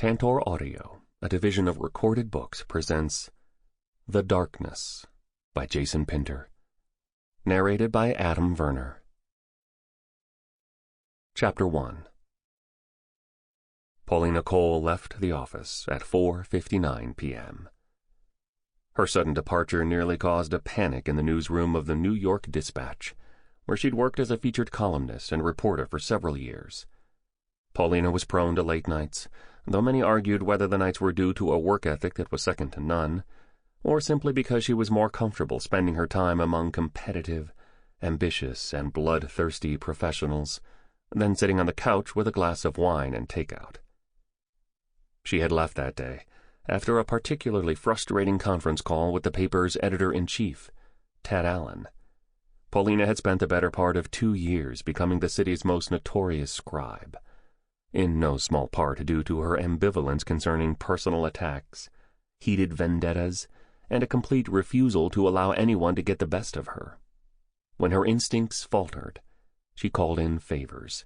Tantor Audio, a division of Recorded Books, presents The Darkness by Jason Pinter. Narrated by Verner. Chapter 1. Paulina Cole left the office at 4:59 p.m. Her sudden departure nearly caused a panic in the newsroom of the New York Dispatch, where she'd worked as a featured columnist and reporter for several years. Paulina was prone to late nights, though many argued whether the nights were due to a work ethic that was second to none, or simply because she was more comfortable spending her time among competitive, ambitious, and bloodthirsty professionals than sitting on the couch with a glass of wine and takeout. She had left that day, after a particularly frustrating conference call with the paper's editor-in-chief, Ted Allen. Paulina had spent the better part of 2 years becoming the city's most notorious scribe, in no small part due to her ambivalence concerning personal attacks, heated vendettas, and a complete refusal to allow anyone to get the best of her. When her instincts faltered, she called in favors.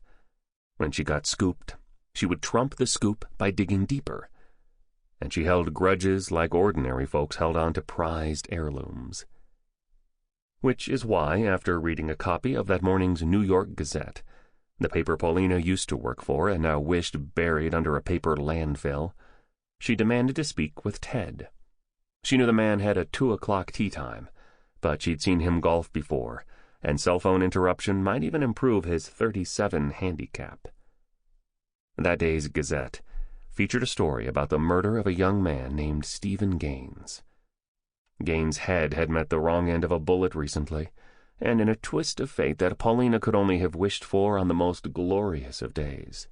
When she got scooped, she would trump the scoop by digging deeper, and she held grudges like ordinary folks held on to prized heirlooms. Which is why, after reading a copy of that morning's New York Gazette, the paper Paulina used to work for and now wished buried under a paper landfill, she demanded to speak with Ted. She knew the man had a 2:00 tea time, but she'd seen him golf before, and cell phone interruption might even improve his 37 handicap. That day's Gazette featured a story about the murder of a young man named Stephen Gaines. Gaines' head had met the wrong end of a bullet recently, and in a twist of fate that Paulina could only have wished for on the most glorious of days,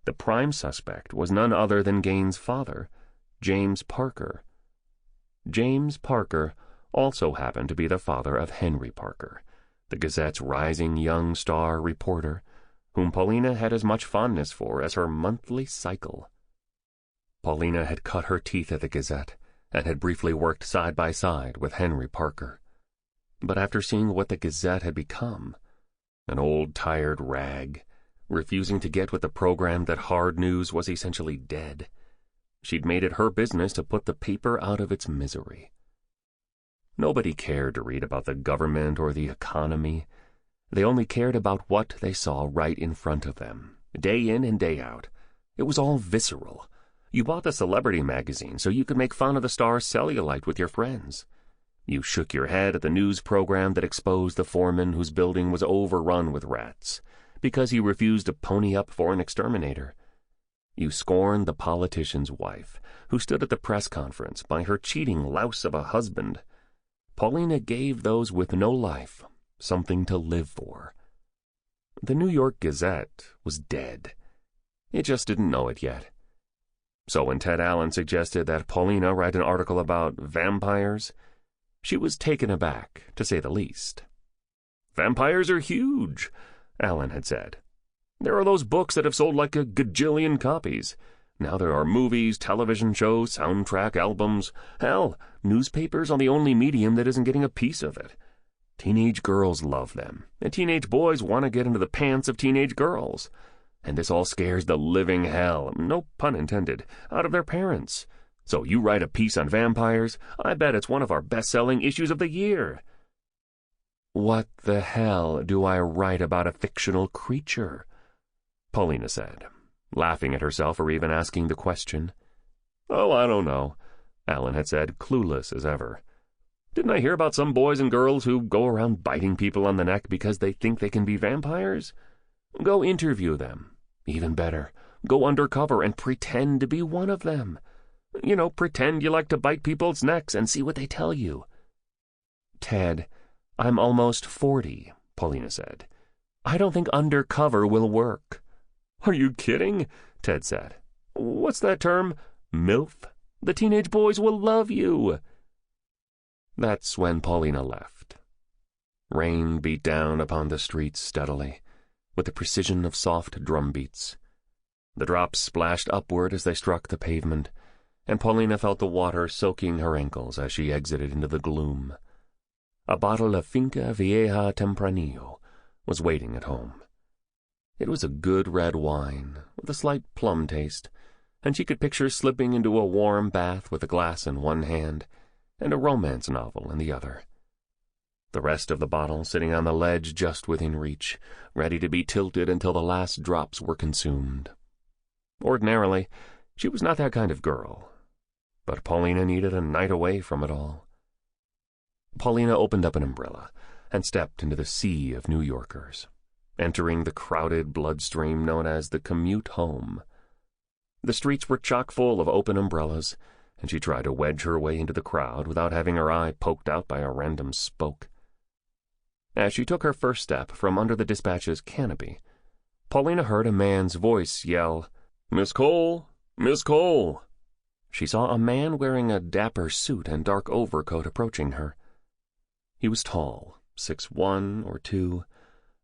the prime suspect was none other than Gaines' father, James Parker. James Parker also happened to be the father of Henry Parker, the Gazette's rising young star reporter, whom Paulina had as much fondness for as her monthly cycle. Paulina had cut her teeth at the Gazette and had briefly worked side by side with Henry Parker. But after seeing what the Gazette had become, an old tired rag, refusing to get with the program that hard news was essentially dead, she'd made it her business to put the paper out of its misery. Nobody cared to read about the government or the economy. They only cared about what they saw right in front of them, day in and day out. It was all visceral. You bought the celebrity magazine so you could make fun of the star cellulite with your friends. You shook your head at the news program that exposed the foreman whose building was overrun with rats because he refused to pony up for an exterminator. You scorned the politician's wife who stood at the press conference by her cheating louse of a husband. Paulina gave those with no life something to live for. The New York Gazette was dead. It just didn't know it yet. So when Ted Allen suggested that Paulina write an article about vampires, she was taken aback, to say the least. "Vampires are huge," Allen had said. "There are those books that have sold like a gajillion copies. Now there are movies, television shows, soundtrack albums. Hell, newspapers are the only medium that isn't getting a piece of it. Teenage girls love them, and teenage boys want to get into the pants of teenage girls. And this all scares the living hell, no pun intended, out of their parents. So you write a piece on vampires, I bet it's one of our best-selling issues of the year." "What the hell do I write about a fictional creature?" Paulina said, laughing at herself for even asking the question. "Oh, I don't know," Allen had said, clueless as ever. "Didn't I hear about some boys and girls who go around biting people on the neck because they think they can be vampires? Go interview them. Even better, go undercover and pretend to be one of them. You know, pretend you like to bite people's necks and see what they tell you." "Ted, I'm almost 40, Paulina said. "I don't think undercover will work." "Are you kidding?" Ted said. "What's that term? MILF? The teenage boys will love you." That's when Paulina left. Rain beat down upon the streets steadily, with the precision of soft drum beats. The drops splashed upward as they struck the pavement, and Paulina felt the water soaking her ankles as she exited into the gloom. A bottle of Finca Vieja Tempranillo was waiting at home. It was a good red wine, with a slight plum taste, and she could picture slipping into a warm bath with a glass in one hand and a romance novel in the other. The rest of the bottle sitting on the ledge just within reach, ready to be tilted until the last drops were consumed. Ordinarily, she was not that kind of girl, but Paulina needed a night away from it all. Paulina opened up an umbrella and stepped into the sea of New Yorkers, entering the crowded bloodstream known as the commute home. The streets were chock full of open umbrellas, and she tried to wedge her way into the crowd without having her eye poked out by a random spoke. As she took her first step from under the dispatch's canopy, Paulina heard a man's voice yell, "Miss Cole! Miss Cole!" She saw a man wearing a dapper suit and dark overcoat approaching her. He was tall, 6'1" or 6'2",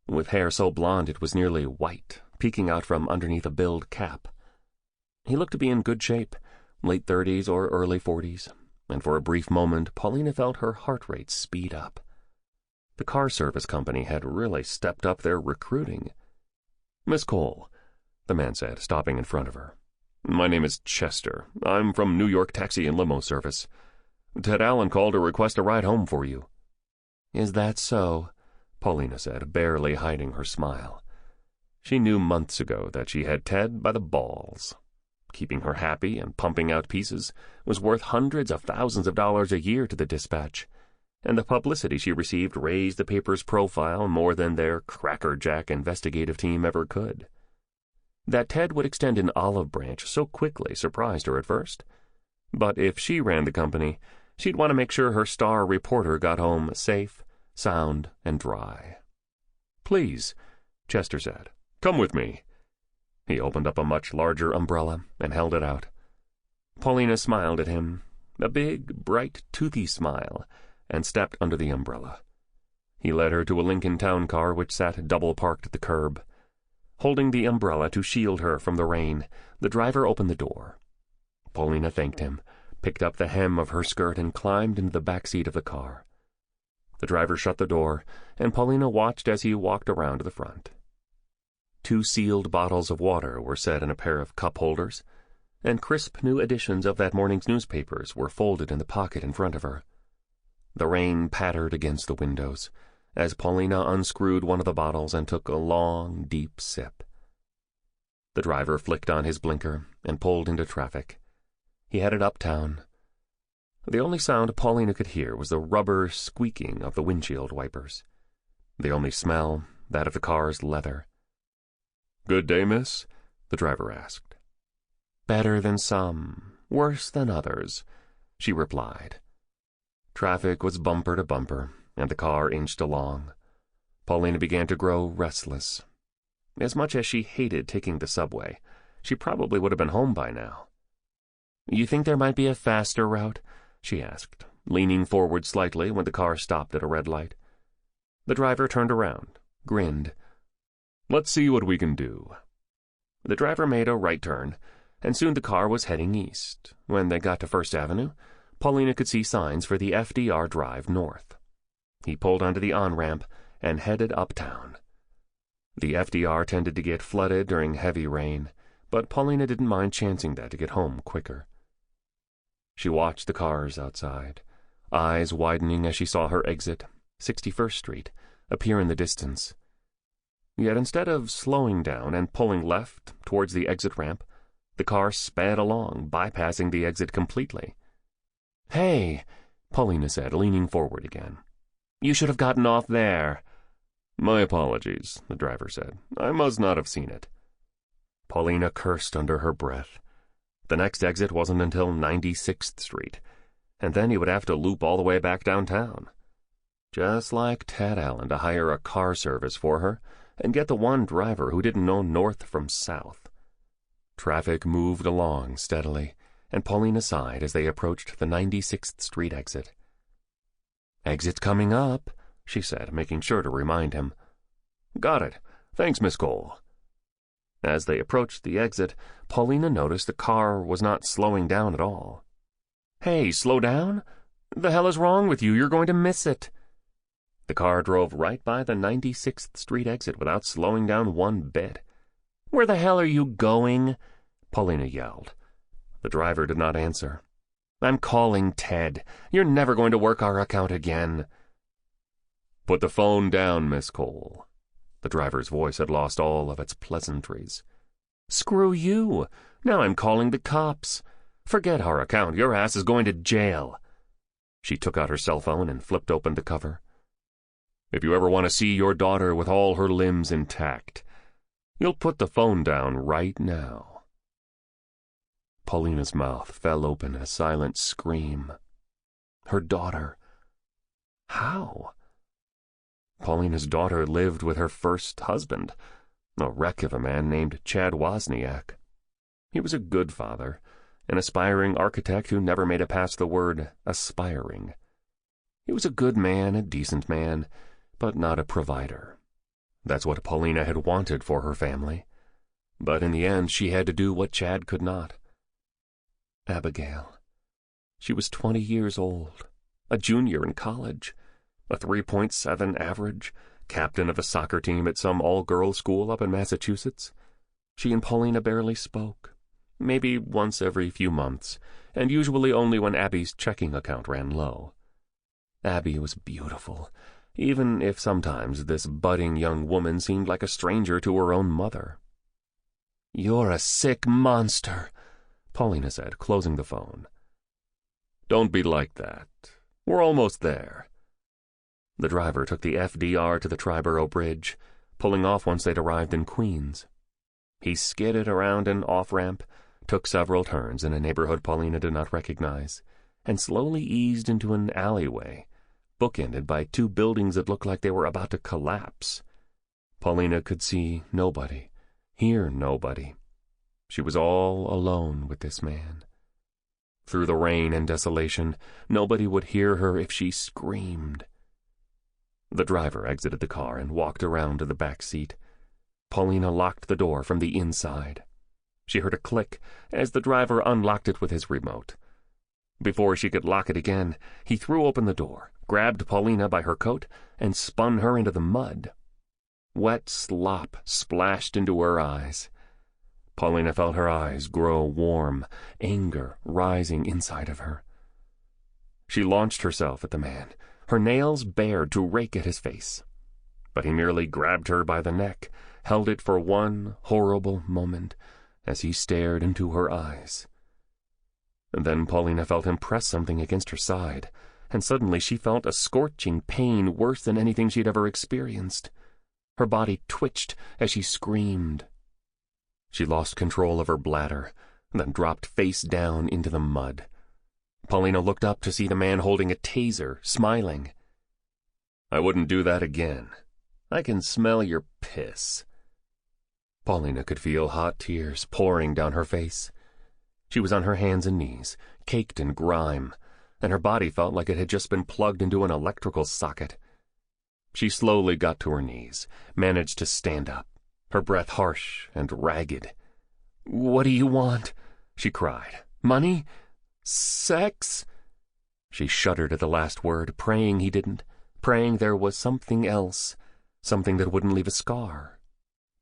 with hair so blonde it was nearly white, peeking out from underneath a billed cap. He looked to be in good shape, late 30s or early 40s, and for a brief moment Paulina felt her heart rate speed up. The car service company had really stepped up their recruiting. "Miss Cole," the man said, stopping in front of her. "My name is Chester. I'm from New York Taxi and Limo Service. Ted Allen called to request a ride home for you." "Is that so?" Paulina said, barely hiding her smile. She knew months ago that she had Ted by the balls. Keeping her happy and pumping out pieces was worth hundreds of thousands of dollars a year to the dispatch, and the publicity she received raised the paper's profile more than their crackerjack investigative team ever could. That Ted would extend an olive branch so quickly surprised her at first, but if she ran the company, she'd want to make sure her star reporter got home safe, sound, and dry. "Please," Chester said, "come with me." He opened up a much larger umbrella and held it out. Paulina smiled at him, a big, bright, toothy smile, and stepped under the umbrella. He led her to a Lincoln town car which sat double-parked at the curb. Holding the umbrella to shield her from the rain, the driver opened the door. Paulina thanked him, picked up the hem of her skirt, and climbed into the back seat of the car. The driver shut the door, and Paulina watched as he walked around to the front. 2 sealed bottles of water were set in a pair of cup holders, and crisp new editions of that morning's newspapers were folded in the pocket in front of her. The rain pattered against the windows as Paulina unscrewed one of the bottles and took a long, deep sip. The driver flicked on his blinker and pulled into traffic. He headed uptown. The only sound Paulina could hear was the rubber squeaking of the windshield wipers. The only smell, that of the car's leather. "Good day, miss?" the driver asked. "Better than some, worse than others," she replied. Traffic was bumper to bumper, and the car inched along. Paulina began to grow restless. As much as she hated taking the subway, she probably would have been home by now. "You think there might be a faster route?" she asked, leaning forward slightly when the car stopped at a red light. The driver turned around, grinned. "Let's see what we can do." The driver made a right turn, and soon the car was heading east. When they got to First Avenue, Paulina could see signs for the FDR Drive north. He pulled onto the on-ramp and headed uptown. The FDR tended to get flooded during heavy rain, but Paulina didn't mind chancing that to get home quicker. She watched the cars outside, eyes widening as she saw her exit, 61st Street, appear in the distance. Yet instead of slowing down and pulling left towards the exit ramp, the car sped along, bypassing the exit completely. "Hey," Paulina said, leaning forward again. "You should have gotten off there." "My apologies," the driver said. "I must not have seen it." Paulina cursed under her breath. The next exit wasn't until 96th Street, and then he would have to loop all the way back downtown. Just like Ted Allen to hire a car service for her and get the one driver who didn't know north from south. Traffic moved along steadily, and Paulina sighed as they approached the 96th Street exit. "Exit's coming up," she said, making sure to remind him. "Got it. Thanks, Miss Cole." As they approached the exit, Paulina noticed the car was not slowing down at all. "Hey, slow down? The hell is wrong with you? You're going to miss it." The car drove right by the 96th Street exit without slowing down one bit. "Where the hell are you going?" Paulina yelled. The driver did not answer. "I'm calling Ted. You're never going to work our account again." "Put the phone down, Miss Cole." The driver's voice had lost all of its pleasantries. "Screw you. Now I'm calling the cops. Forget our account. Your ass is going to jail." She took out her cell phone and flipped open the cover. "If you ever want to see your daughter with all her limbs intact, you'll put the phone down right now." Paulina's mouth fell open in a silent scream. Her daughter. How? Paulina's daughter lived with her first husband, a wreck of a man named Chad Wozniak. He was a good father, an aspiring architect who never made it past the word aspiring. He was a good man, a decent man, but not a provider. That's what Paulina had wanted for her family. But in the end, she had to do what Chad could not. Abigail. She was 20 years old, a junior in college, a 3.7 average, captain of a soccer team at some all-girls school up in Massachusetts. She and Paulina barely spoke, maybe once every few months, and usually only when Abby's checking account ran low. Abby was beautiful, even if sometimes this budding young woman seemed like a stranger to her own mother. "You're a sick monster," Paulina said, closing the phone. "Don't be like that. We're almost there." The driver took the FDR to the Triborough Bridge, pulling off once they'd arrived in Queens. He skidded around an off-ramp, took several turns in a neighborhood Paulina did not recognize, and slowly eased into an alleyway, bookended by two buildings that looked like they were about to collapse. Paulina could see nobody, hear nobody. She was all alone with this man. Through the rain and desolation, nobody would hear her if she screamed. The driver exited the car and walked around to the back seat. Paulina locked the door from the inside. She heard a click as the driver unlocked it with his remote. Before she could lock it again, he threw open the door, grabbed Paulina by her coat, and spun her into the mud. Wet slop splashed into her eyes. Paulina felt her eyes grow warm, anger rising inside of her. She launched herself at the man, her nails bared to rake at his face. But he merely grabbed her by the neck, held it for one horrible moment as he stared into her eyes. And then Paulina felt him press something against her side, and suddenly she felt a scorching pain worse than anything she'd ever experienced. Her body twitched as she screamed. She lost control of her bladder, then dropped face down into the mud. Paulina looked up to see the man holding a taser, smiling. "I wouldn't do that again. I can smell your piss." Paulina could feel hot tears pouring down her face. She was on her hands and knees, caked in grime, and her body felt like it had just been plugged into an electrical socket. She slowly got to her knees, managed to stand up, her breath harsh and ragged. "What do you want?" she cried. "Money? Sex?" She shuddered at the last word, praying he didn't, praying there was something else, something that wouldn't leave a scar.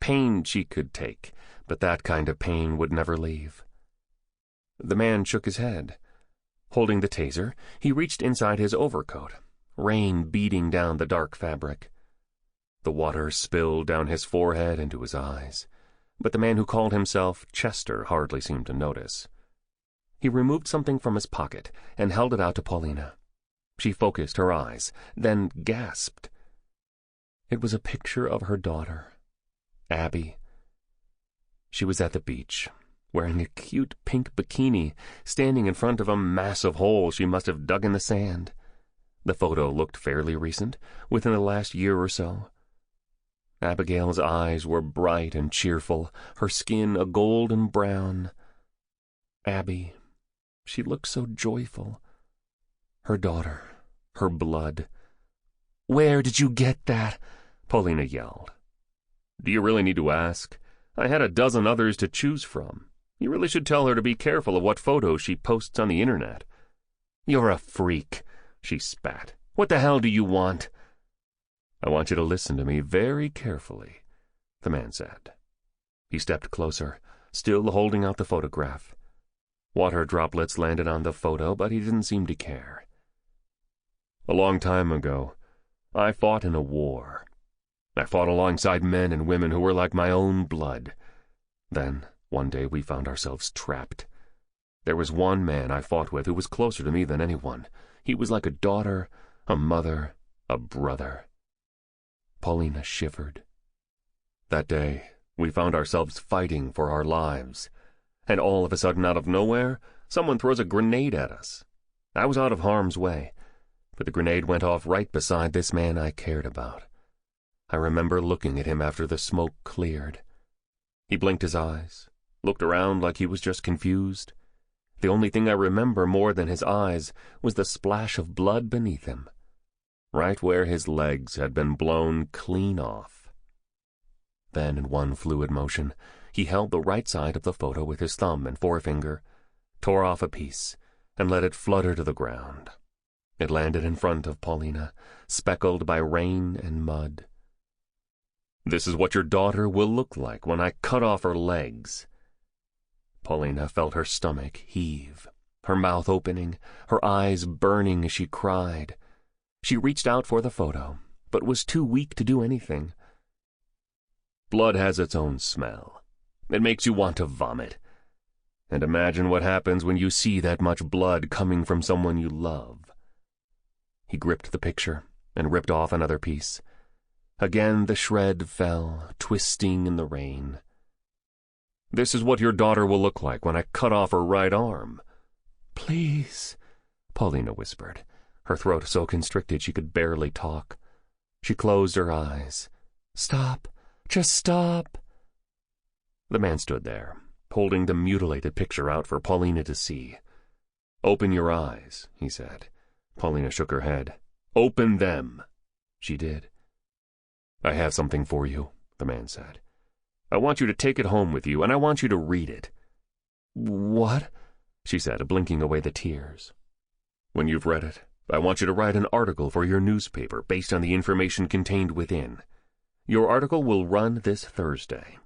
Pain she could take, but that kind of pain would never leave. The man shook his head. Holding the taser, he reached inside his overcoat, rain beating down the dark fabric. The water spilled down his forehead into his eyes, but the man who called himself Chester hardly seemed to notice. He removed something from his pocket and held it out to Paulina. She focused her eyes, then gasped. It was a picture of her daughter, Abby. She was at the beach, wearing a cute pink bikini, standing in front of a massive hole she must have dug in the sand. The photo looked fairly recent, within the last year or so. Abigail's eyes were bright and cheerful, her skin a golden brown. Abby, she looked so joyful. Her daughter, her blood. "Where did you get that?" Paulina yelled. "Do you really need to ask? I had a dozen others to choose from. You really should tell her to be careful of what photos she posts on the internet." "You're a freak," she spat. "What the hell do you want?" "I want you to listen to me very carefully," the man said. He stepped closer, still holding out the photograph. Water droplets landed on the photo, but he didn't seem to care. A long time ago, I fought in a war. I fought alongside men and women who were like my own blood. Then, one day, we found ourselves trapped. There was one man I fought with who was closer to me than anyone. He was like a daughter, a mother, a brother. Paulina shivered. That day, we found ourselves fighting for our lives. And all of a sudden, out of nowhere, someone throws a grenade at us. I was out of harm's way, but the grenade went off right beside this man I cared about. I remember looking at him after the smoke cleared. He blinked his eyes, looked around like he was just confused. The only thing I remember more than his eyes was the splash of blood beneath him, right where his legs had been blown clean off. Then, in one fluid motion, he held the right side of the photo with his thumb and forefinger, tore off a piece, and let it flutter to the ground. It landed in front of Paulina, speckled by rain and mud. "This is what your daughter will look like when I cut off her legs." Paulina felt her stomach heave, her mouth opening, her eyes burning as she cried. She reached out for the photo, but was too weak to do anything. Blood has its own smell. It makes you want to vomit. And imagine what happens when you see that much blood coming from someone you love. He gripped the picture and ripped off another piece. Again the shred fell, twisting in the rain. "This is what your daughter will look like when I cut off her right arm." "Please," Paulina whispered, her throat so constricted she could barely talk. She closed her eyes. "Stop. Just stop." The man stood there, holding the mutilated picture out for Paulina to see. "Open your eyes," he said. Paulina shook her head. "Open them." She did. "I have something for you," the man said. "I want you to take it home with you, and I want you to read it." "What?" she said, blinking away the tears. "When you've read it, I want you to write an article for your newspaper based on the information contained within. Your article will run this Thursday.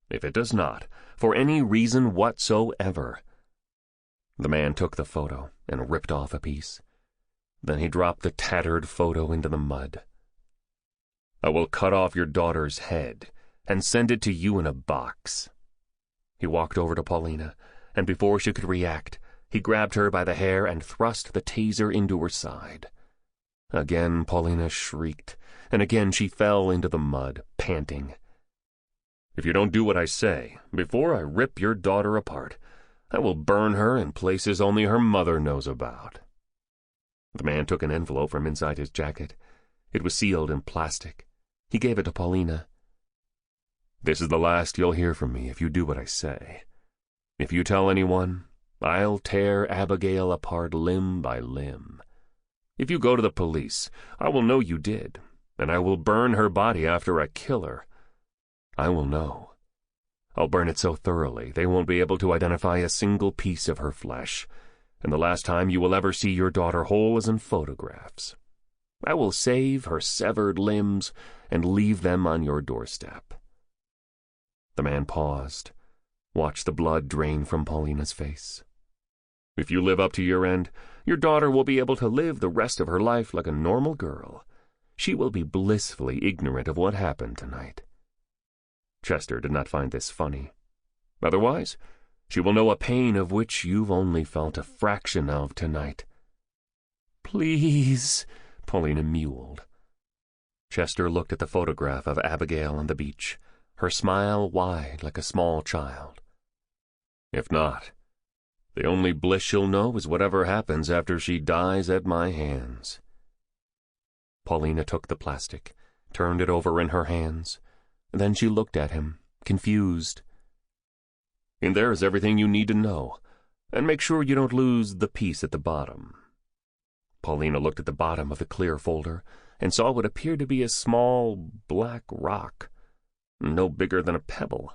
If it does not, for any reason whatsoever—" The man took the photo and ripped off a piece. Then he dropped the tattered photo into the mud. "I will cut off your daughter's head and send it to you in a box." He walked over to Paulina, and before she could react, he grabbed her by the hair and thrust the taser into her side. Again Paulina shrieked, and again she fell into the mud, panting. "If you don't do what I say, before I rip your daughter apart, I will burn her in places only her mother knows about." The man took an envelope from inside his jacket. It was sealed in plastic. He gave it to Paulina. "This is the last you'll hear from me if you do what I say. If you tell anyone, I'll tear Abigail apart limb by limb. If you go to the police, I will know you did, and I will burn her body after I kill her. I will know. I'll burn it so thoroughly they won't be able to identify a single piece of her flesh, and the last time you will ever see your daughter whole is in photographs. I will save her severed limbs and leave them on your doorstep." The man paused, watched the blood drain from Paulina's face. "If you live up to your end, your daughter will be able to live the rest of her life like a normal girl. She will be blissfully ignorant of what happened tonight." Chester did not find this funny. "Otherwise, she will know a pain of which you've only felt a fraction of tonight." "Please," Paulina mewled. Chester looked at the photograph of Abigail on the beach, her smile wide like a small child. "If not, the only bliss she'll know is whatever happens after she dies at my hands." Paulina took the plastic, turned it over in her hands. Then she looked at him, confused. "In there is everything you need to know, and make sure you don't lose the piece at the bottom." Paulina looked at the bottom of the clear folder and saw what appeared to be a small black rock, no bigger than a pebble.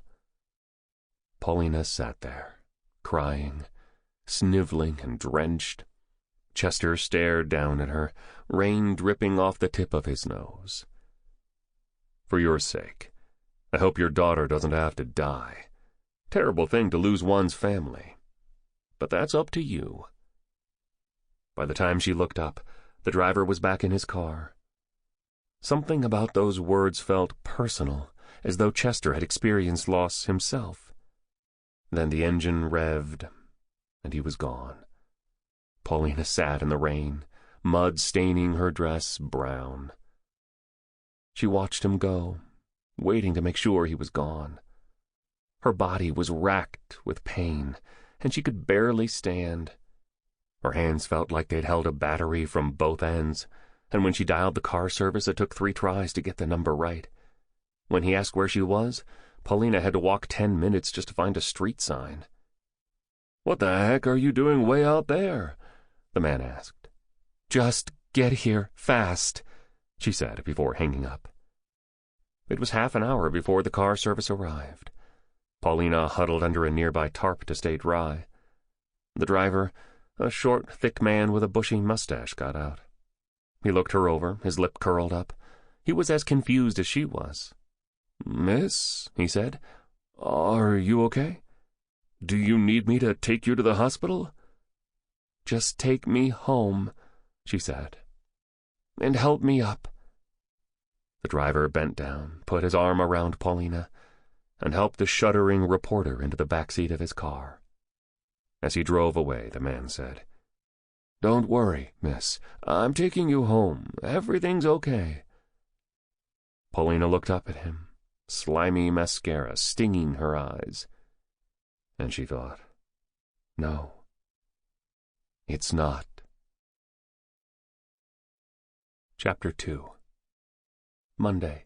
Paulina sat there, crying, sniveling and drenched. Chester stared down at her, rain dripping off the tip of his nose. "For your sake, I hope your daughter doesn't have to die. Terrible thing to lose one's family. but that's up to you." By the time she looked up, the driver was back in his car. Something about those words felt personal, as though Chester had experienced loss himself. Then the engine revved, and he was gone. Paulina sat in the rain, mud staining her dress brown. She watched him go, waiting to make sure he was gone. Her body was racked with pain, and she could barely stand. Her hands felt like they'd held a battery from both ends, and when she dialed the car service, it took 3 tries to get the number right. When he asked where she was, Paulina had to walk 10 minutes just to find a street sign. "What the heck are you doing way out there?" the man asked. "Just get here fast," she said before hanging up. It was half an hour before the car service arrived. Paulina huddled under a nearby tarp to stay dry. The driver, a short, thick man with a bushy mustache, got out. He looked her over, his lip curled up. He was as confused as she was. "Miss," he said, "are you okay? Do you need me to take you to the hospital?" "Just take me home," she said, "and help me up." The driver bent down, put his arm around Paulina, and helped the shuddering reporter into the back seat of his car. As he drove away, the man said, "Don't worry, miss. I'm taking you home. Everything's okay." Paulina looked up at him, slimy mascara stinging her eyes, and she thought, "No, it's not." Chapter 2. Monday.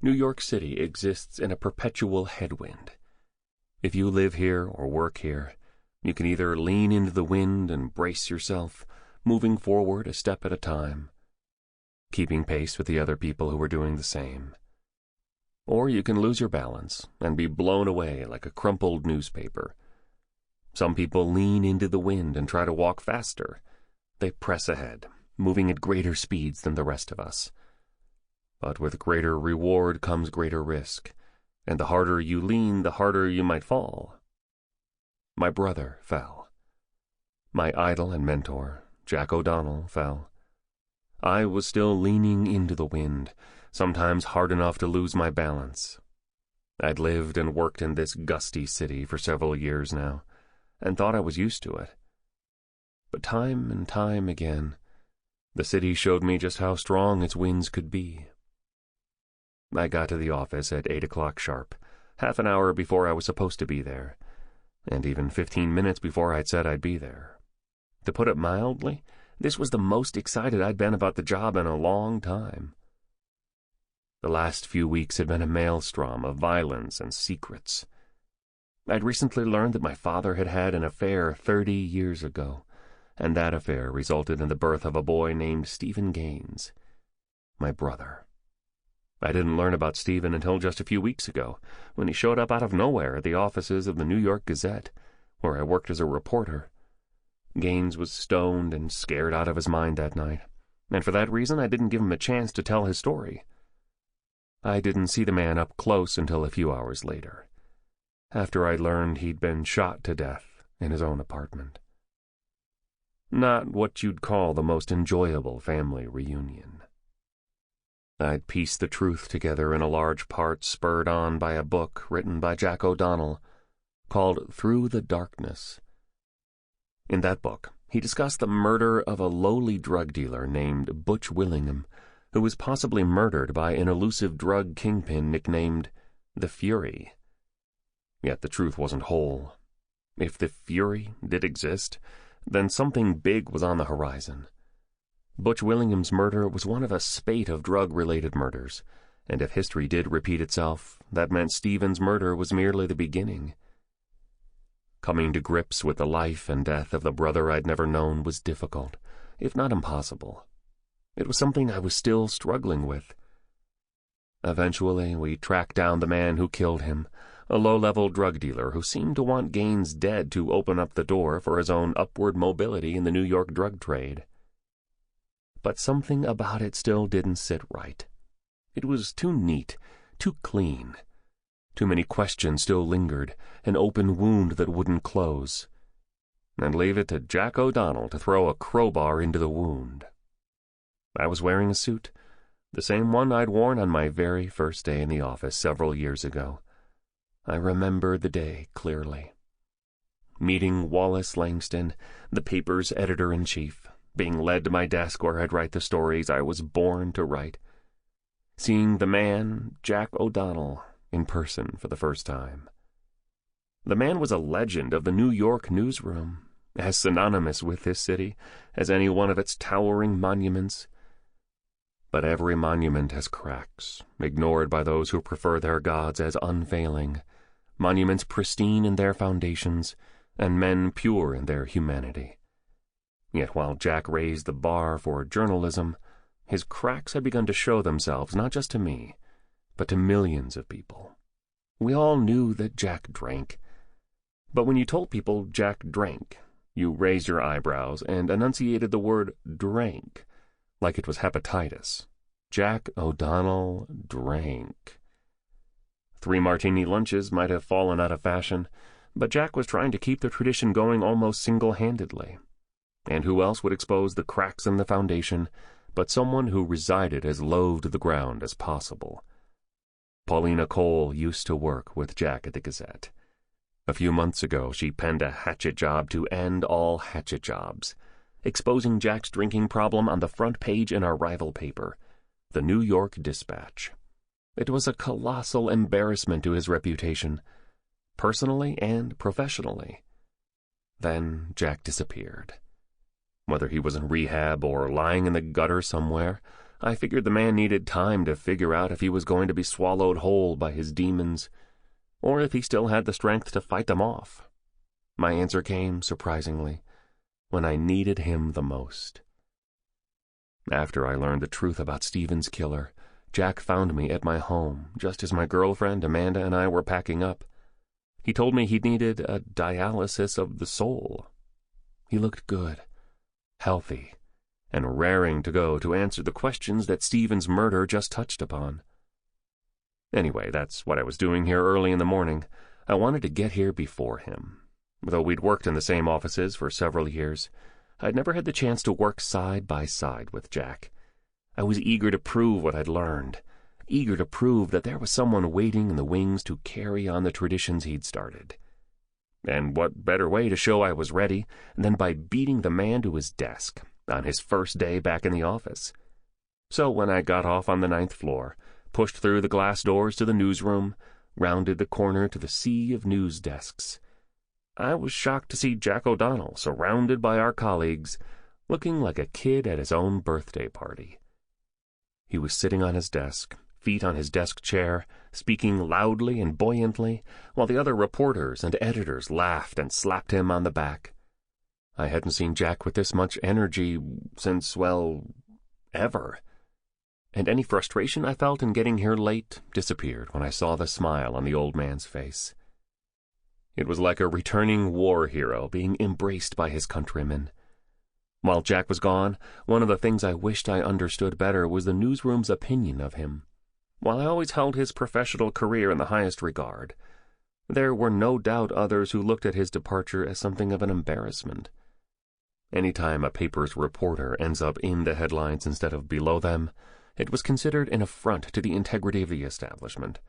New York City exists in a perpetual headwind. If you live here or work here, you can either lean into the wind and brace yourself, moving forward a step at a time, keeping pace with the other people who are doing the same. Or you can lose your balance and be blown away like a crumpled newspaper. Some people lean into the wind and try to walk faster. They press ahead, moving at greater speeds than the rest of us. But with greater reward comes greater risk, and the harder you lean, the harder you might fall. My brother fell. My idol and mentor, Jack O'Donnell, fell. I was still leaning into the wind, sometimes hard enough to lose my balance. I'd lived and worked in this gusty city for several years now, and thought I was used to it. But time and time again, the city showed me just how strong its winds could be. I got to the office at 8 o'clock sharp, half an hour before I was supposed to be there, and even 15 minutes before I'd said I'd be there. To put it mildly, this was the most excited I'd been about the job in a long time. The last few weeks had been a maelstrom of violence and secrets. I'd recently learned that my father had had an affair 30 years ago, and that affair resulted in the birth of a boy named Stephen Gaines, my brother. I didn't learn about Stephen until just a few weeks ago, when he showed up out of nowhere at the offices of the New York Gazette, where I worked as a reporter. Gaines was stoned and scared out of his mind that night, and for that reason I didn't give him a chance to tell his story. I didn't see the man up close until a few hours later, after I learned he'd been shot to death in his own apartment. Not what you'd call the most enjoyable family reunion. I'd pieced the truth together in a large part spurred on by a book written by Jack O'Donnell called Through the Darkness. In that book, he discussed the murder of a lowly drug dealer named Butch Willingham, who was possibly murdered by an elusive drug kingpin nicknamed the Fury. Yet the truth wasn't whole. If the Fury did exist, then something big was on the horizon. Butch Willingham's murder was one of a spate of drug-related murders, and if history did repeat itself, that meant Stephen's murder was merely the beginning. Coming to grips with the life and death of the brother I'd never known was difficult, if not impossible. It was something I was still struggling with. Eventually, we tracked down the man who killed him, a low-level drug dealer who seemed to want Gaines dead to open up the door for his own upward mobility in the New York drug trade. But something about it still didn't sit right. It was too neat, too clean. Too many questions still lingered, an open wound that wouldn't close. And leave it to Jack O'Donnell to throw a crowbar into the wound. I was wearing a suit, the same one I'd worn on my very first day in the office several years ago. I remembered the day clearly. Meeting Wallace Langston, the paper's editor-in-chief, being led to my desk where I'd write the stories I was born to write. Seeing the man, Jack O'Donnell, in person for the first time. The man was a legend of the New York newsroom, as synonymous with this city as any one of its towering monuments. But every monument has cracks, ignored by those who prefer their gods as unfailing, monuments pristine in their foundations, and men pure in their humanity. Yet while Jack raised the bar for journalism, his cracks had begun to show themselves not just to me, but to millions of people. We all knew that Jack drank. But when you told people Jack drank, you raised your eyebrows and enunciated the word drank, like it was hepatitis. Jack O'Donnell drank. 3 martini lunches might have fallen out of fashion, but Jack was trying to keep the tradition going almost single-handedly. And who else would expose the cracks in the foundation but someone who resided as low to the ground as possible? Paulina Cole used to work with Jack at the Gazette. A few months ago, she penned a hatchet job to end all hatchet jobs, exposing Jack's drinking problem on the front page in our rival paper, the New York Dispatch. It was a colossal embarrassment to his reputation, personally and professionally. Then Jack disappeared. Whether he was in rehab or lying in the gutter somewhere, I figured the man needed time to figure out if he was going to be swallowed whole by his demons, or if he still had the strength to fight them off. My answer came, surprisingly, when I needed him the most. After I learned the truth about Stephen's killer, Jack found me at my home, just as my girlfriend, Amanda, and I were packing up. He told me he needed a dialysis of the soul. He looked good, healthy, and raring to go to answer the questions that Stephen's murder just touched upon. Anyway, that's what I was doing here early in the morning. I wanted to get here before him. Though we'd worked in the same offices for several years, I'd never had the chance to work side by side with Jack. I was eager to prove what I'd learned, eager to prove that there was someone waiting in the wings to carry on the traditions he'd started. And what better way to show I was ready than by beating the man to his desk on his first day back in the office? So when I got off on the 9th floor, pushed through the glass doors to the newsroom, rounded the corner to the sea of news desks, I was shocked to see Jack O'Donnell surrounded by our colleagues, looking like a kid at his own birthday party. He was sitting on his desk, feet on his desk chair, speaking loudly and buoyantly, while the other reporters and editors laughed and slapped him on the back. I hadn't seen Jack with this much energy since, well, ever. And any frustration I felt in getting here late disappeared when I saw the smile on the old man's face. It was like a returning war hero being embraced by his countrymen. While Jack was gone, one of the things I wished I understood better was the newsroom's opinion of him. While I always held his professional career in the highest regard, there were no doubt others who looked at his departure as something of an embarrassment. Any time a paper's reporter ends up in the headlines instead of below them, it was considered an affront to the integrity of the establishment.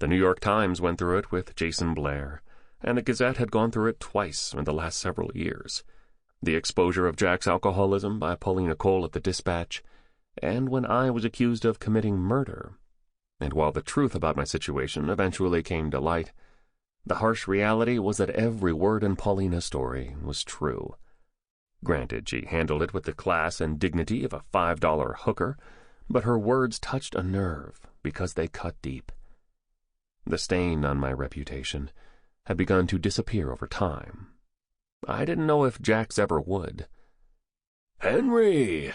The New York Times went through it with Jason Blair, and the Gazette had gone through it twice in the last several years. The exposure of Jack's alcoholism by Paulina Cole at the Dispatch, and when I was accused of committing murder. And while the truth about my situation eventually came to light, the harsh reality was that every word in Paulina's story was true. Granted, she handled it with the class and dignity of a $5 hooker, but her words touched a nerve because they cut deep. The stain on my reputation had begun to disappear over time. I didn't know if Jack's ever would. "Henry!"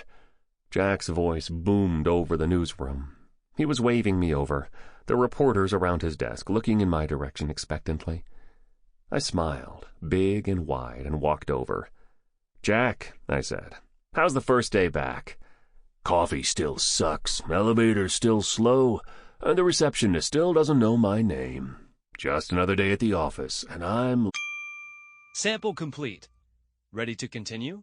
Jack's voice boomed over the newsroom. He was waving me over, the reporters around his desk looking in my direction expectantly. I smiled, big and wide, and walked over. "Jack," I said, "how's the first day back?" "Coffee still sucks, elevator's still slow, And the receptionist still doesn't know my name. Just another day at the office, and I'm... Sample complete. Ready to continue?